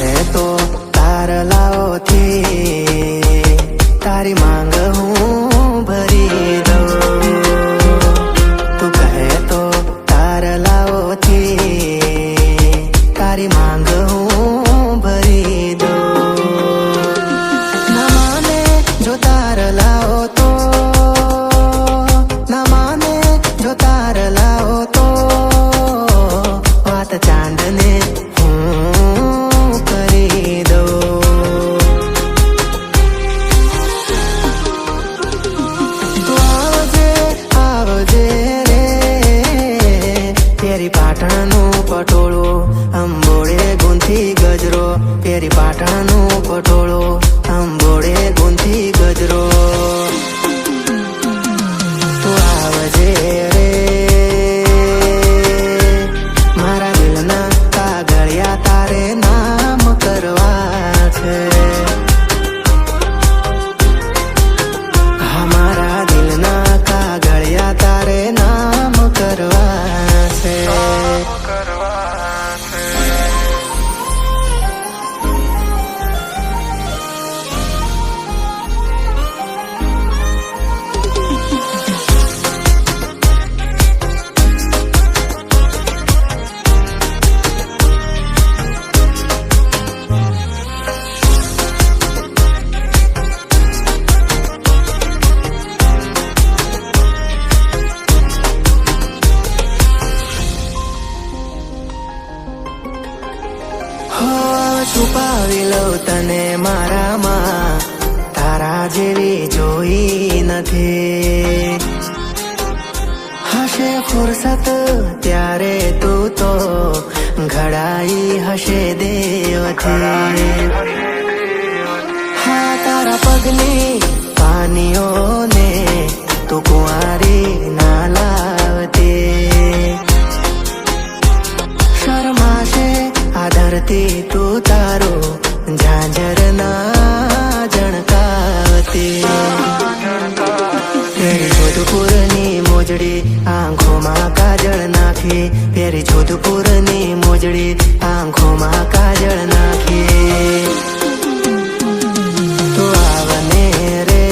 કહે તો તારલાઓથી તારી માંગ હું ભરી દઉં. તું કહે તો તારલાઓથી તારી માંગ હું ભરી દઉં. ના માને જો તારલાઓ તો, ના માને જો તારલાઓ તો વાત ચાંદને હું કરી દઉં. તું આવજે આવજે રે પેરી પાટણનું પટોળું અંબોડે ગુંથી ગજરો. પેરી પાટણનું પટોળું અંબોડે ગુંથી ગજરો. તું આવજે રે મારા દિલના કાગળિયા તારે નામ કરવા છે. હા મારા દિલના કાગળિયા તારે નામ કરવા છે. છુપાવી લઉં તને મારામાં, તારા જેવી જોઈ નથી. હશે ફુરસત ત્યારે તું તો ઘડાઈ હશે દેવથી. હા તારા પગની પાનીઓને તું કુંવારી ના લાવતી. શરમાશે આ ધરતી તું તારું ઝાંઝર ના જણકાવતી. પેરી જોધપુરની મોજડી આંખોમાં કાજળ નાખી. પેરી જોધપુરની મોજડી આંખોમાં કાજળ નાખી. તું આવને રે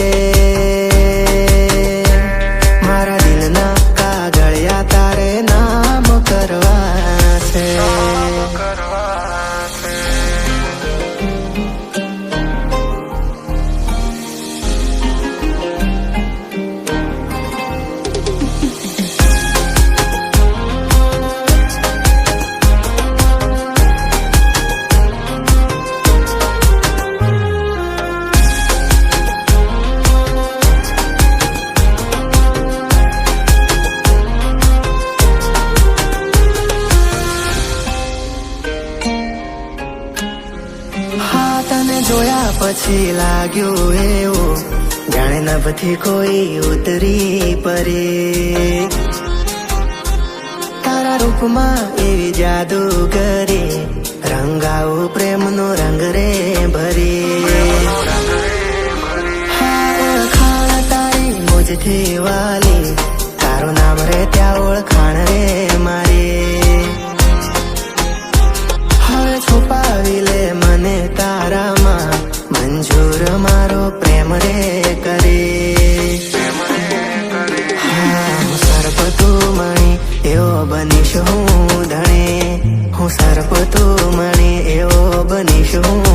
મારા દિલના કાગળિયા તારે નામ કરવા છે. જોયા પછી લાગ્યું એવું જાણે નભથી કોઈ ઉતરી પરે. તારા રૂપમાં એવી જાદુગરી રંગાવું પ્રેમનો રંગ રે ભરી. હા ઓળખાણ તારી મુજથી વાલી, તારું નામ રે ત્યાં ઓળખાણ રે મારી. હવે છુપાવી લે મને તારામાં, મંજૂર મારો પ્રેમ રે કરી. હા હું સર્પ તું મણી એવો બનીશ હું ધણે. હું સર્પ તું મણી એવો બનીશ હું